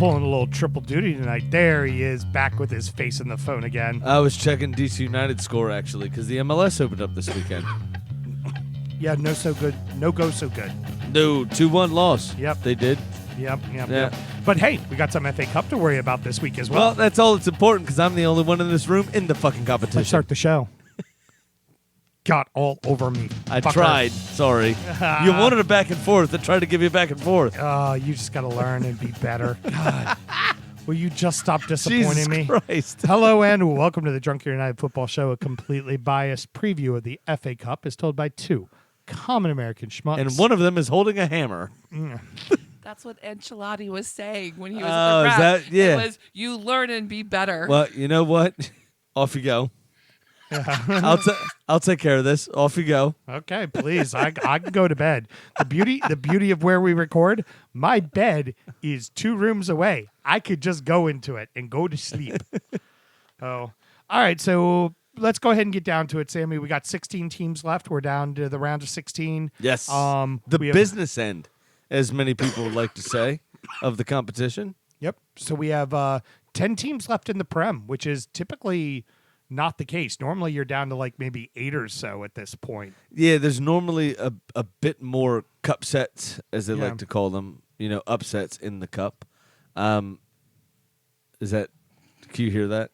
pulling a little triple duty tonight. There he is, back with his face in the phone again. I was checking DC United score, actually, because the MLS opened up this weekend. Yeah, no so good. No go so good. No, 2-1 loss. Yep. They did. Yep. But hey, we got some FA Cup to worry about this week as well. Well, that's all that's important because I'm the only one in this room in the fucking competition. Let's start the show. Got all over me. I fucker. tried. Sorry. You wanted a back and forth. I tried to give you a back and forth. Oh, you just got to learn and be better. God. Will you just stop disappointing Jesus me? Christ. Hello and welcome to the Drunk United Football Show, a completely biased preview of the FA Cup is told by two common American schmucks. And one of them is holding a hammer. That's what Ancelotti was saying when he was at the is ref. that- yeah. It was, you learn and be better. Well, you know what? Off you go. I'll take care of this. Off you go. Okay, please. I can go to bed. The beauty of where we record, my bed is 2 rooms away. I could just go into it and go to sleep. All right, so let's go ahead and get down to it, Sammy. We got 16 teams left. We're down to the round of 16. Yes. We have- Business end, as many people would like to say, of the competition. Yep. So we have 10 teams left in the Prem, which is typically not the case. Normally you're down to like maybe 8 or so at this point. Yeah, there's normally a bit more cup sets, as they like to call them, upsets in the cup. Can you hear that?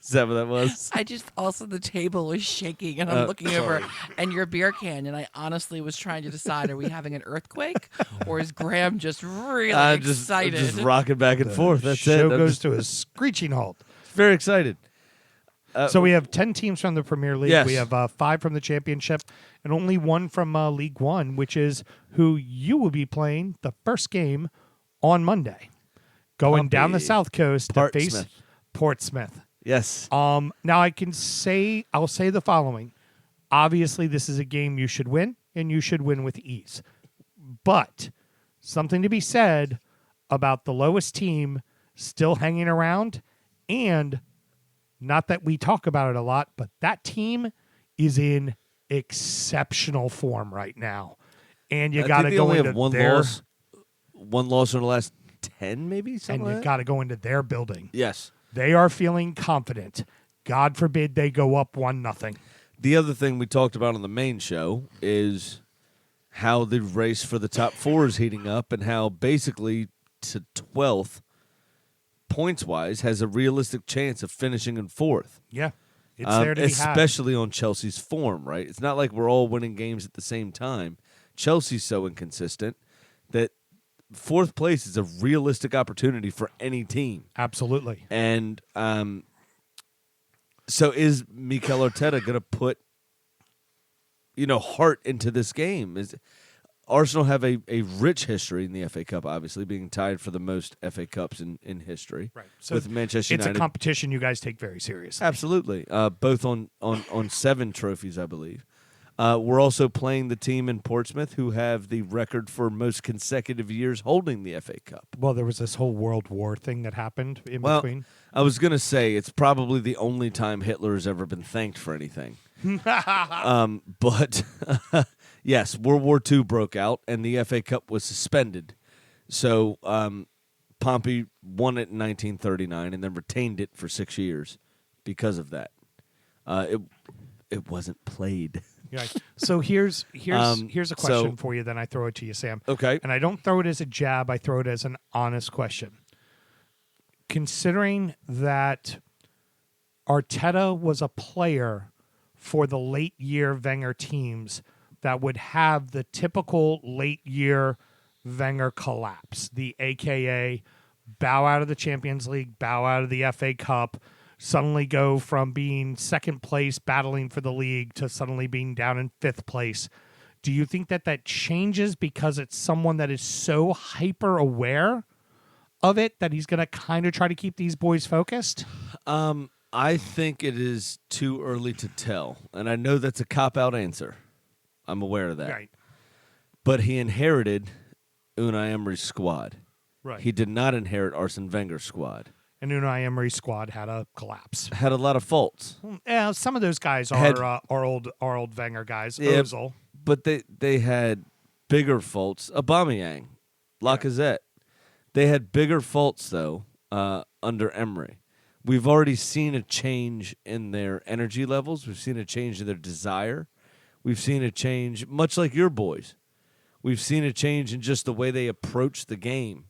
Is that what that was? I just also the table was shaking and I'm looking over and your beer can and I honestly was trying to decide, are we having an earthquake or is Graham just really excited? Just rocking back and forth. That's Show it. goes to a screeching halt. Very excited. So we have 10 teams from the Premier League. Yes. We have 5 from the Championship and only 1 from League One, which is who you will be playing the first game on Monday. Going down the South Coast to face Portsmouth. Yes. Now I'll say the following. Obviously, this is a game you should win, and you should win with ease. But something to be said about the lowest team still hanging around, and not that we talk about it a lot, but that team is in exceptional form right now. And you got to go into one loss in the last 10, maybe? And you got to go into their building. Yes. They are feeling confident. God forbid they go up 1-0. The other thing we talked about on the main show is how the race for the top 4 is heating up and how basically to 12th, points-wise, has a realistic chance of finishing in 4th. Yeah, it's there to be had. Especially on Chelsea's form, right? It's not like we're all winning games at the same time. Chelsea's so inconsistent that 4th place is a realistic opportunity for any team. Absolutely. And so is Mikel Arteta going to put, heart into this game? Arsenal have a rich history in the FA Cup, obviously, being tied for the most FA Cups in history. Right. So with Manchester United. It's a competition you guys take very seriously. Absolutely. Both on 7 trophies, I believe. We're also playing the team in Portsmouth who have the record for most consecutive years holding the FA Cup. Well, there was this whole World War thing that happened in between. I was going to say it's probably the only time Hitler has ever been thanked for anything. But yes, World War II broke out and the FA Cup was suspended. So Pompey won it in 1939 and then retained it for 6 years because of that. It wasn't played. Yeah. So here's a question for you. Then I throw it to you, Sam. Okay. And I don't throw it as a jab. I throw it as an honest question. Considering that Arteta was a player for the late year Wenger teams that would have the typical late year Wenger collapse, the AKA bow out of the Champions League, bow out of the FA Cup, suddenly go from being 2nd place battling for the league to suddenly being down in 5th place. Do you think that changes because it's someone that is so hyper aware of it that he's going to kind of try to keep these boys focused? I think it is too early to tell. And I know that's a cop-out answer. I'm aware of that. Right. But he inherited Unai Emery's squad. Right. He did not inherit Arsene Wenger's squad. And Unai Emery's squad had a collapse. Had a lot of faults. Yeah, some of those guys are old Wenger guys. Yeah, Ozil. But they had bigger faults. Aubameyang, Lacazette. They had bigger faults, though, under Emery. We've already seen a change in their energy levels. We've seen a change in their desire. We've seen a change, much like your boys. We've seen a change in just the way they approach the game,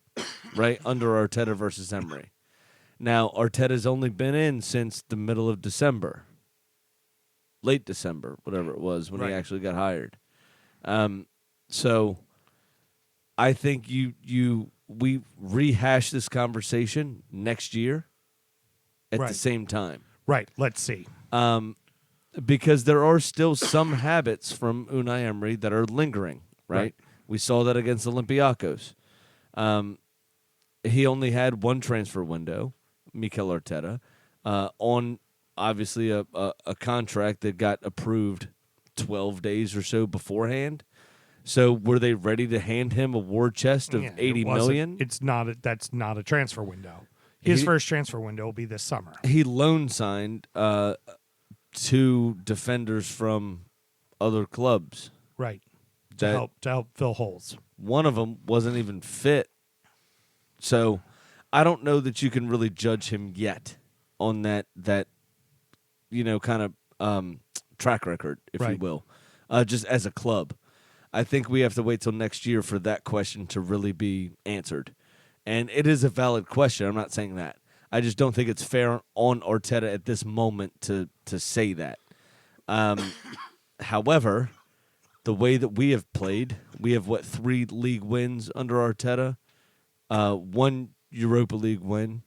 right, under Arteta versus Emery. Now, Arteta's only been in since the middle of December. Late December, whatever it was, when he actually got hired. So I think we rehash this conversation next year at the same time. Right. Let's see. Because there are still some habits from Unai Emery that are lingering, right? We saw that against Olympiacos. He only had one transfer window, Mikel Arteta, on obviously a contract that got approved 12 days or so beforehand. So were they ready to hand him a war chest of $80 million? That's not a transfer window. His first transfer window will be this summer. He loan signed 2 defenders from other clubs. Right. To help fill holes. One of them wasn't even fit. So I don't know that you can really judge him yet on that kind of track record, if you will, just as a club. I think we have to wait till next year for that question to really be answered. And it is a valid question. I'm not saying that. I just don't think it's fair on Arteta at this moment to say that. However, the way that we have played, we have, 3 league wins under Arteta, 1 Europa League win,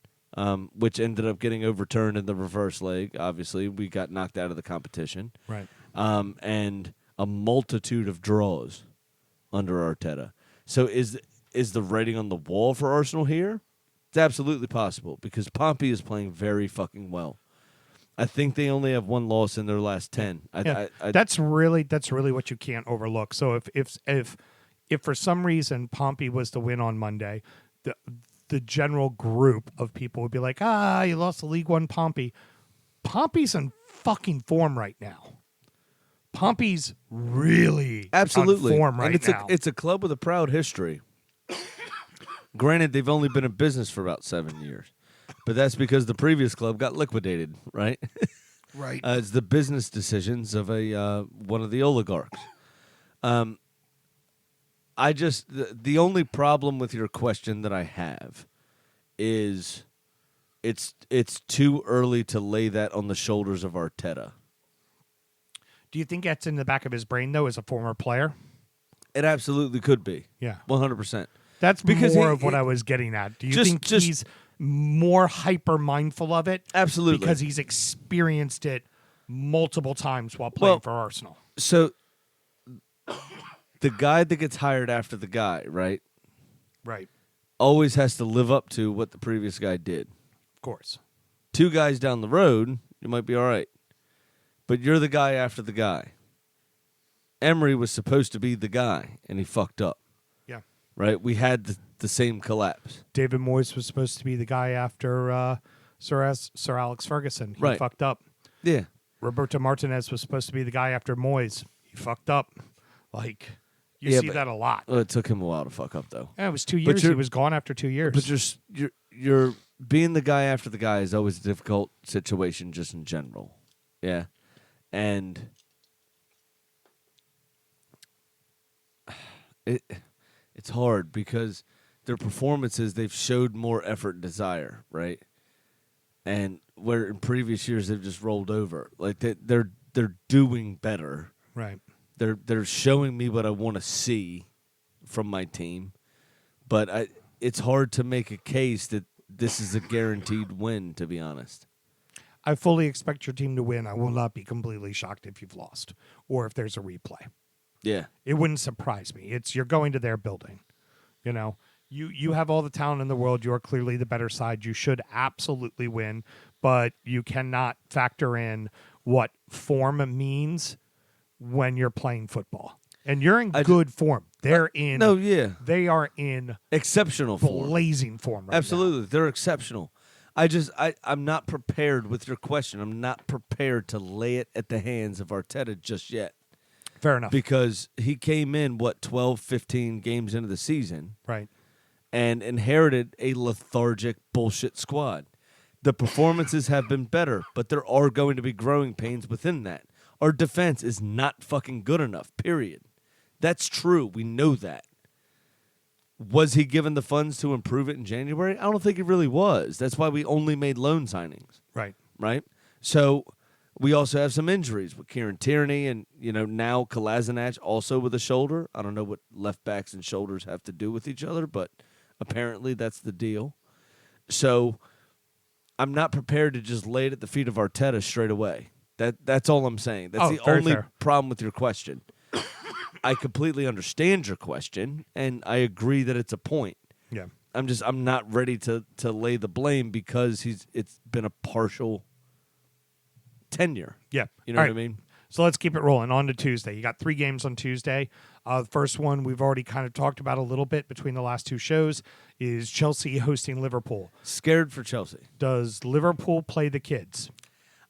which ended up getting overturned in the reverse leg. Obviously, we got knocked out of the competition. Right. And a multitude of draws under Arteta. So is the writing on the wall for Arsenal here? It's absolutely possible because Pompey is playing very fucking well. I think they only have 1 loss in their last 10. That's really what you can't overlook. So if for some reason Pompey was to win on Monday, the general group of people would be like, you lost the League One Pompey. Pompey's in fucking form right now. Pompey's really absolutely on form right now. It's a club with a proud history. Granted, they've only been in business for about 7 years, but that's because the previous club got liquidated, right? Right. It's the business decisions of one of the oligarchs. The only problem with your question that I have is it's too early to lay that on the shoulders of Arteta. Do you think that's in the back of his brain, though, as a former player? It absolutely could be. Yeah. 100%. That's because more of what I was getting at. Do you think he's more hyper mindful of it? Absolutely. Because he's experienced it multiple times while playing for Arsenal. So the guy that gets hired after the guy, right? Right. Always has to live up to what the previous guy did. Of course. 2 guys down the road, you might be all right. But you're the guy after the guy. Emery was supposed to be the guy, and he fucked up. Yeah. Right? We had the same collapse. David Moyes was supposed to be the guy after Sir Alex Ferguson. He fucked up. Yeah. Roberto Martinez was supposed to be the guy after Moyes. He fucked up. You see that a lot. Well, it took him a while to fuck up, though. Yeah, it was 2 years. He was gone after 2 years. But you're being the guy after the guy is always a difficult situation just in general. Yeah. And it's hard because their performances, they've showed more effort and desire, right? And where in previous years they've just rolled over. Like they're doing better. Right. They're showing me what I want to see from my team. But it's hard to make a case that this is a guaranteed win, to be honest. I fully expect your team to win. I will not be completely shocked if you've lost or if there's a replay. Yeah. It wouldn't surprise me. You're going to their building. You have all the talent in the world. You're clearly the better side. You should absolutely win, but you cannot factor in what form means when you're playing football. And you're in good form. They're in. No, yeah. They are in exceptional form. Blazing form right Absolutely. now. They're exceptional. I'm not prepared with your question. I'm not prepared to lay it at the hands of Arteta just yet. Fair enough. Because he came in, 12, 15 games into the season. Right. and inherited a lethargic bullshit squad. The performances have been better, but there are going to be growing pains within that. Our defense is not fucking good enough, period. That's true. We know that. Was he given the funds to improve it in January? I don't think he really was. That's why we only made loan signings. Right? So we also have some injuries with Kieran Tierney and, now Kolasinac also with a shoulder. I don't know what left backs and shoulders have to do with each other, but apparently that's the deal. So I'm not prepared to just lay it at the feet of Arteta straight away. That's all I'm saying. That's the only problem with your question. I completely understand your question, and I agree that it's a point. Yeah. I'm not ready to lay the blame because it's been a partial tenure. Yeah. You know what I mean? So let's keep it rolling. On to Tuesday. You got 3 games on Tuesday. The first one we've already kind of talked about a little bit between the last 2 shows is Chelsea hosting Liverpool. Scared for Chelsea. Does Liverpool play the kids?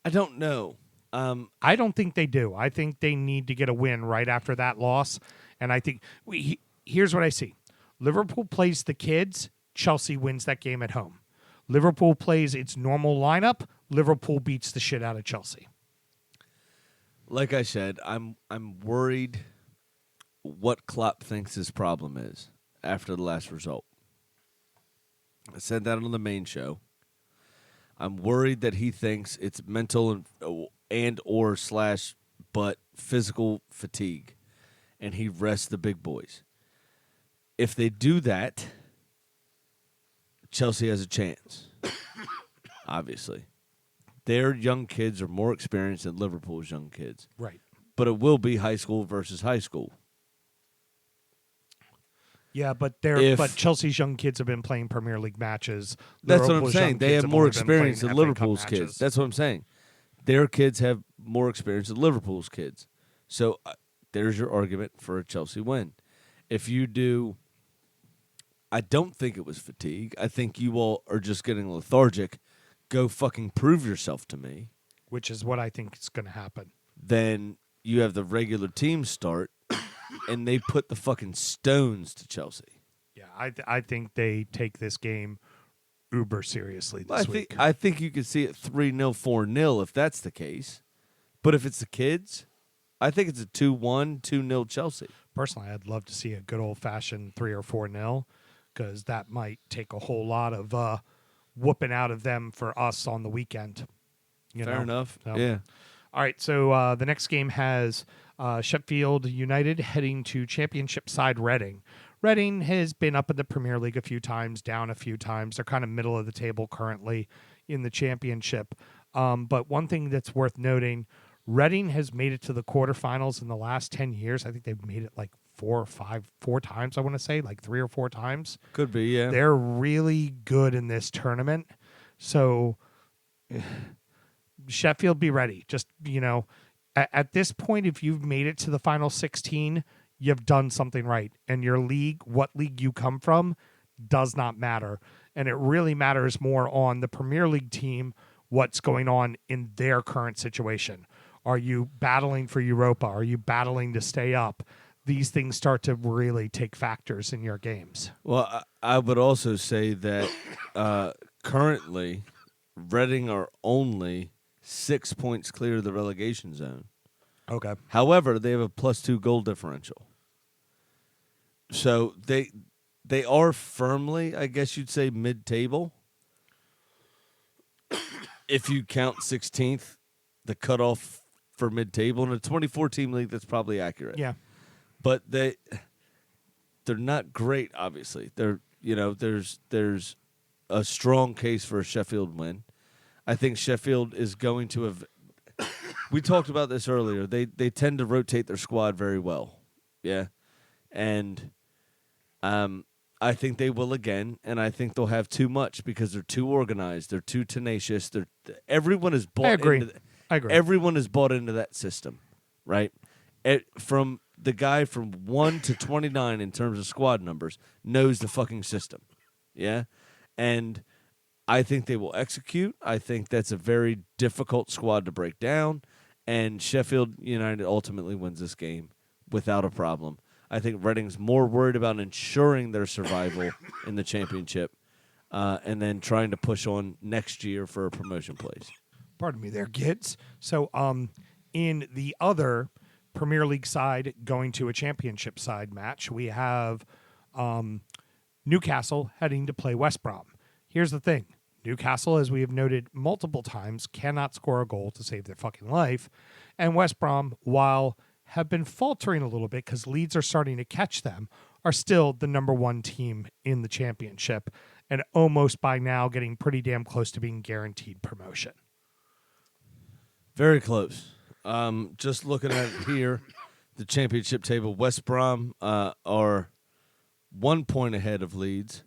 I don't know. I don't think they do. I think they need to get a win right after that loss. And I think here's what I see. Liverpool plays the kids. Chelsea wins that game at home. Liverpool plays its normal lineup. Liverpool beats the shit out of Chelsea. Like I said, I'm worried what Klopp thinks his problem is after the last result. I said that on the main show. I'm worried that he thinks it's mental and or / but physical fatigue, and he rests the big boys. If they do that, Chelsea has a chance. Obviously. Their young kids are more experienced than Liverpool's young kids. Right. But it will be high school versus high school. Yeah, but Chelsea's young kids have been playing Premier League matches. That's what I'm Liverpool's saying. young They kids have more only been experience playing than FA Cup Liverpool's kids. matches. That's what I'm saying. Their kids have more experience than Liverpool's kids. So there's your argument for a Chelsea win. If you do, I don't think it was fatigue. I think you all are just getting lethargic. Go fucking prove yourself to me. Which is what I think is going to happen. Then you have the regular team start, and they put the fucking stones to Chelsea. Yeah, I think they take this game uber seriously this week. I think you could see it 3-0, 4-0 if that's the case. But if it's the kids, I think it's a 2-1, 2-0 Chelsea. Personally, I'd love to see a good old-fashioned 3 or 4-0 because that might take a whole lot of whooping out of them for us on the weekend. Fair enough. So. Yeah. All right, so the next game has Sheffield United heading to Championship side Reading. Reading has been up in the Premier League a few times, down a few times. They're kind of middle of the table currently in the Championship. But one thing that's worth noting, Reading has made it to the quarterfinals in the last 10 years. I think they've made it like 4 times, I want to say, like 3 or 4 times. Could be, yeah. They're really good in this tournament. So Sheffield, be ready. Just, at this point, if you've made it to the final 16, you've done something right. And your league, what league you come from, does not matter. And it really matters more on the Premier League team, what's going on in their current situation. Are you battling for Europa? Are you battling to stay up? These things start to really take factors in your games. Well, I would also say that currently, Reading are only 6 points clear of the relegation zone. Okay. However, they have a +2 goal differential. So they are firmly, I guess you'd say, mid-table. If you count 16th, the cutoff for mid-table. In a 24-team league, that's probably accurate. Yeah. But they're not great, obviously. There's a strong case for a Sheffield win. I think Sheffield is going to have. We talked about this earlier. They tend to rotate their squad very well. Yeah. And I think they will again, and I think they'll have too much because they're too organized. They're too tenacious. Everyone is bought. I agree. I agree. Everyone is bought into that system, right? From the guy from 1 to 29 in terms of squad numbers knows the fucking system, yeah. And I think they will execute. I think that's a very difficult squad to break down, and Sheffield United ultimately wins this game without a problem. I think Reading's more worried about ensuring their survival in the championship and then trying to push on next year for a promotion place. Pardon me there, kids. So in the other Premier League side going to a championship side match, we have Newcastle heading to play West Brom. Here's the thing. Newcastle, as we have noted multiple times, cannot score a goal to save their fucking life. And West Brom, while have been faltering a little bit because Leeds are starting to catch them, are still the number one team in the championship and almost by now getting pretty damn close to being guaranteed promotion. Very close. Just looking at it here, the championship table, West Brom are 1 point ahead of Leeds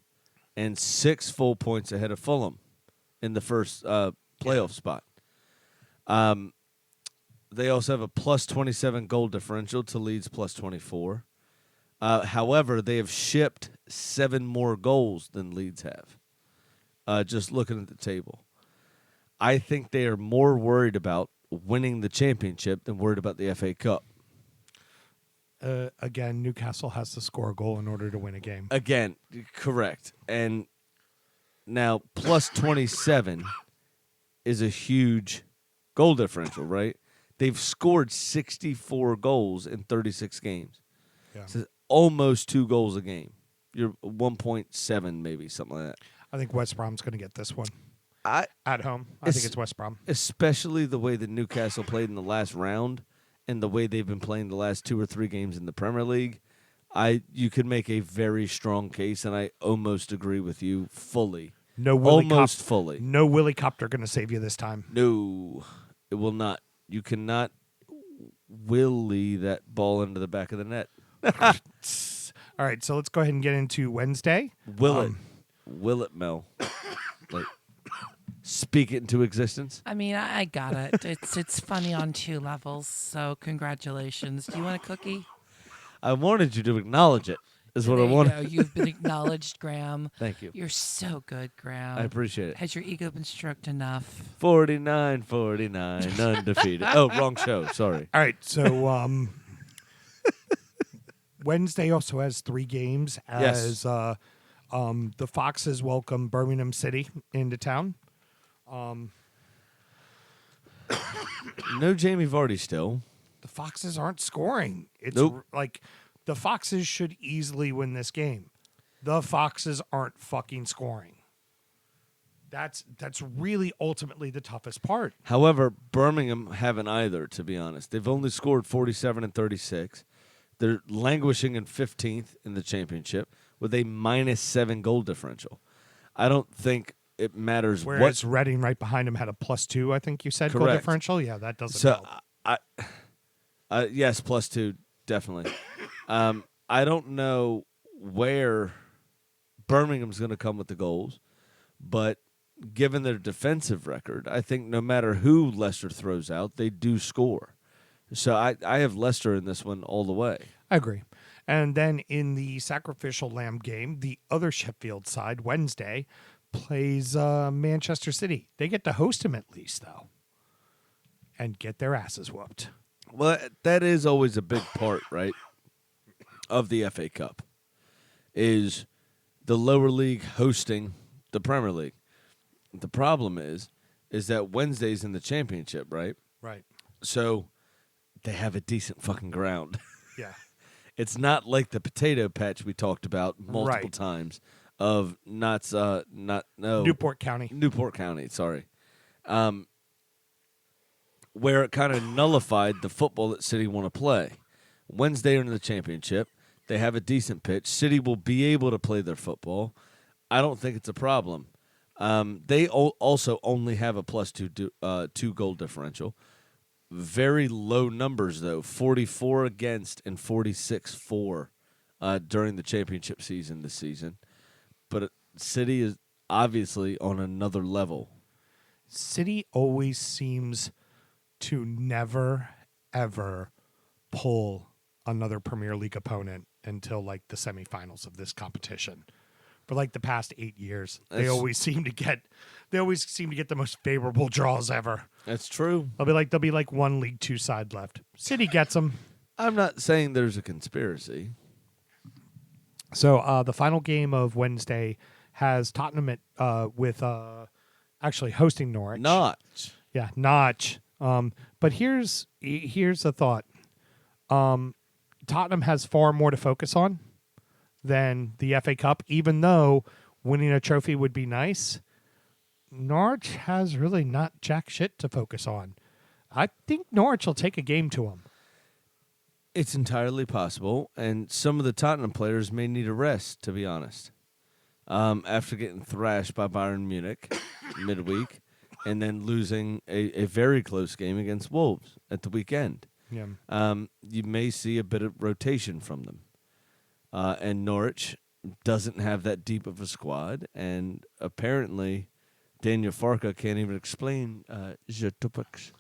and 6 full points ahead of Fulham in the first playoff spot. They also have a plus 27 goal differential to Leeds plus 24. However, they have shipped 7 more goals than Leeds have. Just looking at the table. I think they are more worried about winning the championship than worried about the FA Cup. Again, Newcastle has to score a goal in order to win a game. Again, correct. And now plus 27 is a huge goal differential, right? They've scored 64 goals in 36 games. Yeah. So almost 2 goals a game. You're 1.7 maybe, something like that. I think West Brom's going to get this one. At home. I think it's West Brom. Especially the way that Newcastle played in the last round and the way they've been playing the last 2 or 3 games in the Premier League. You could make a very strong case, and I almost agree with you fully. Almost fully. No Willie Copter going to save you this time. No, it will not. You cannot willy that ball into the back of the net. All right, so let's go ahead and get into Wednesday. Will it, Mel? Like, speak it into existence? I mean, I got it. It's funny on 2 levels, so congratulations. Do you want a cookie? I wanted you to acknowledge it, is what I There you wanted. go. You've been acknowledged, Graham. Thank you. You're so good, Graham. I appreciate it. Has your ego been stroked enough? 49-49, undefeated. Oh, wrong show. Sorry. All right, so Wednesday also has 3 games as the Foxes welcome Birmingham City into town. No Jamie Vardy still. The Foxes aren't scoring. It's Nope. like the Foxes should easily win this game. The Foxes aren't fucking scoring. That's really ultimately the toughest part. However, Birmingham haven't either, to be honest. They've only scored 47 and 36. They're languishing in 15th in the championship with a -7 goal differential. I don't think it matters Whereas Reading right behind him had a +2, I think you said, goal Correct. differential. Yeah, that doesn't So, help. yes, +2, definitely. I don't know where Birmingham's going to come with the goals, but given their defensive record, I think no matter who Leicester throws out, they do score. So I have Leicester in this one all the way. I agree. And then in the sacrificial lamb game, the other Sheffield side, Wednesday, plays Manchester City. They get to host him at least, though, and get their asses whooped. Well, that is always a big part, right, of the FA Cup, is the lower league hosting the Premier League. The problem is that Wednesday's in the championship, right? Right. So they have a decent fucking ground. Yeah. It's not like the potato patch we talked about multiple Right. times of Newport County. Newport County, sorry. Where it kind of nullified the football that City want to play. Wednesday are in the championship. They have a decent pitch. City will be able to play their football. I don't think it's a problem. They also only have a +2 goal differential. Very low numbers, though. 44 against and 46 for during the championship season this season. But City is obviously on another level. City always seems to never, ever pull another Premier League opponent until like the semifinals of this competition. For like the past 8 years, they always seem to get the most favorable draws ever. That's true. They'll be like one League Two side left. City gets them. I'm not saying there's a conspiracy. So the final game of Wednesday has Tottenham with actually hosting Norwich. Notch. Yeah, Notch. But here's a thought. Tottenham has far more to focus on than the FA Cup, even though winning a trophy would be nice. Norwich has really not jack shit to focus on. I think Norwich will take a game to them. It's entirely possible, and some of the Tottenham players may need a rest, to be honest. After getting thrashed by Bayern Munich midweek, and then losing a very close game against Wolves at the weekend. Yeah. You may see a bit of rotation from them. And Norwich doesn't have that deep of a squad, and apparently Daniel Farke can't even explain Je t'appelle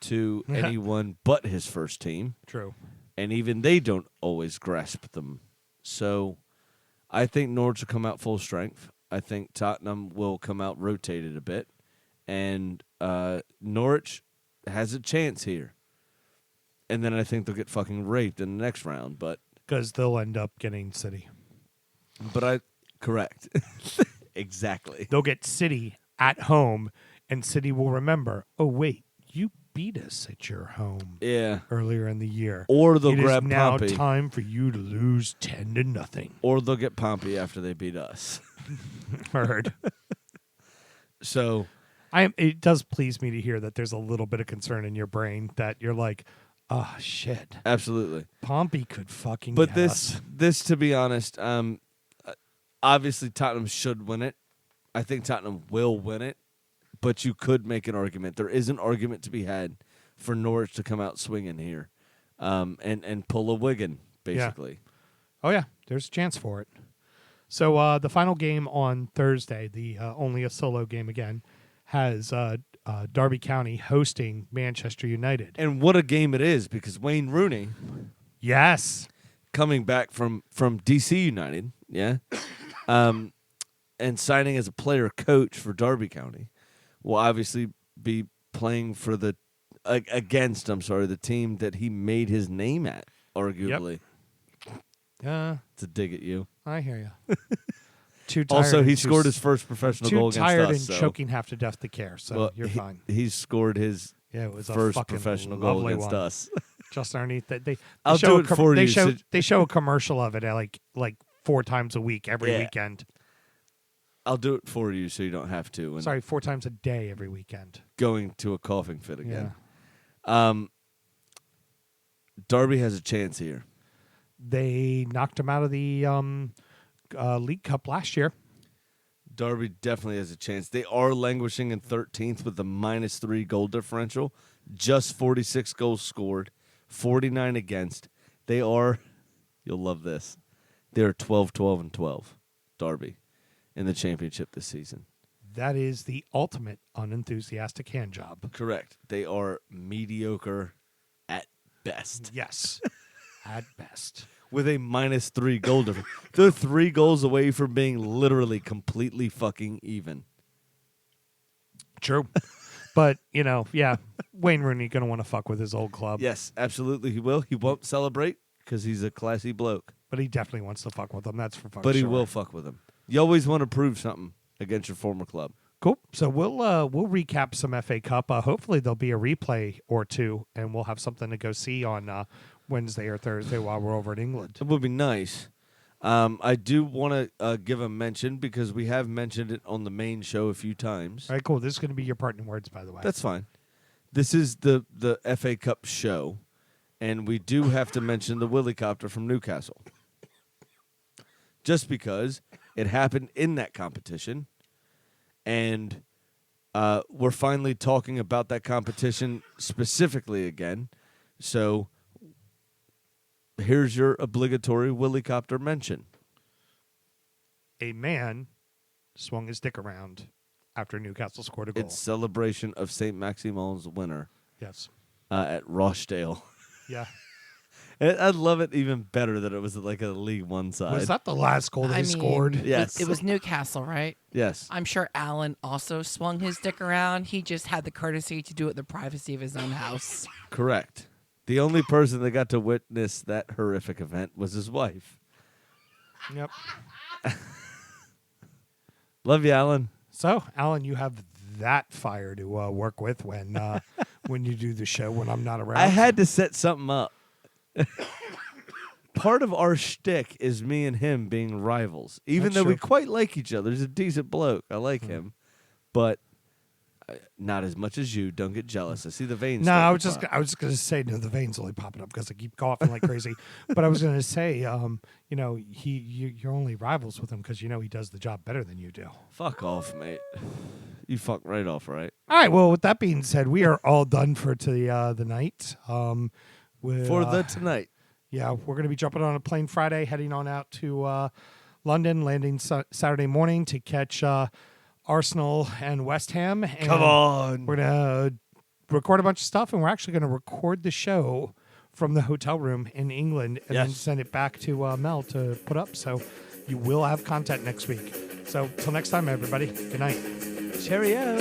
to anyone but his first team. True. And even they don't always grasp them. So I think Norwich will come out full strength. I think Tottenham will come out rotated a bit. And Norwich has a chance here. And then I think they'll get fucking raped in the next round. Because they'll end up getting City. Correct. Exactly. They'll get City at home, and City will remember, oh, wait, you beat us at your home earlier in the year. Or they'll grab It is now Pompey. time for you to lose 10-0. Or they'll get Pompey after they beat us. Heard. So It does please me to hear that there's a little bit of concern in your brain that you're like, oh, shit. absolutely. Pompey could fucking But get us. this, to be honest, obviously Tottenham should win it. I think Tottenham will win it, but you could make an argument. There is an argument to be had for Norwich to come out swinging here, and pull a Wigan basically. Oh, yeah, there's a chance for it. So the final game on Thursday, the only a solo game again, has Derby County hosting Manchester United. And what a game it is, because Wayne Rooney, Yes. coming back from DC United, and signing as a player coach for Derby County, will obviously be playing for the team that he made his name at, arguably. It's a dig at you. I hear you. Too tired. Also, he and scored his first professional too goal against tired us. and so- choking half to death to care. So well, you're fine. He's scored his Yeah, it was a first fucking professional goal lovely against one. us. Just underneath that, they I'll show do it for they you. Show, So- they show a commercial of it at like 4 times a week every Yeah. weekend. I'll do it for you so you don't have to. And Sorry, 4 times a day every weekend. going to a coughing fit Yeah. again. Derby has a chance here. They knocked him out of the League Cup last year. Derby definitely has a chance. They are languishing in 13th with a -3 goal differential. Just 46 goals scored, 49 against. They are, you'll love this, they are 12-12-12, Derby, in the championship this season. That is the ultimate unenthusiastic hand job. Correct. They are mediocre at best. Yes, at best. With a -3 goal difference. They're 3 goals away from being literally completely fucking even. True. But, Wayne Rooney going to want to fuck with his old club. Yes, absolutely he will. He won't celebrate because he's a classy bloke. But he definitely wants to fuck with them. That's for fucking But he sure. will fuck with him. You always want to prove something against your former club. Cool. So we'll recap some FA Cup. Hopefully there'll be a replay or two, and we'll have something to go see on Wednesday or Thursday while we're over in England. It would be nice. I do want to give a mention because we have mentioned it on the main show a few times. All right, cool. This is going to be your parting words, by the way. That's fine. This is the FA Cup show, and we do have to mention the Willycopter from Newcastle. Just because it happened in that competition, and we're finally talking about that competition specifically again. So here's your obligatory Willycopter mention. A man swung his dick around after Newcastle scored a goal. It's celebration of St. Maximin's winner Yes. at Rochdale. Yeah. I'd love it even better that it was like a League One side. Was that the last goal that he scored? Yes. It was Newcastle, right? Yes. I'm sure Alan also swung his dick around. He just had the courtesy to do it in the privacy of his own house. Correct. The only person that got to witness that horrific event was his wife. Yep. Love you, Alan. So, Alan, you have that fire to work with when when you do the show when I'm not around. I had to set something up. Part of our shtick is me and him being rivals, even That's though we true. quite like each other. He's a decent bloke. I like him, but not as much as you. Don't get jealous. I see the veins. No, I starting was to just pop. I was just gonna say no. The veins only popping up because I keep coughing like crazy. But I was gonna say, you know, you're only rivals with him because you know he does the job better than you do. Fuck off, mate. You fuck right off, right? All right. Well, with that being said, we are all done for the night. For the tonight. Yeah, we're going to be jumping on a plane Friday, heading on out to London, landing Saturday morning to catch Arsenal and West Ham. And Come on. We're going to record a bunch of stuff, and we're actually going to record the show from the hotel room in England and then Yes. send it back to Mel to put up. So you will have content next week. So till next time, everybody, good night. Cheerio.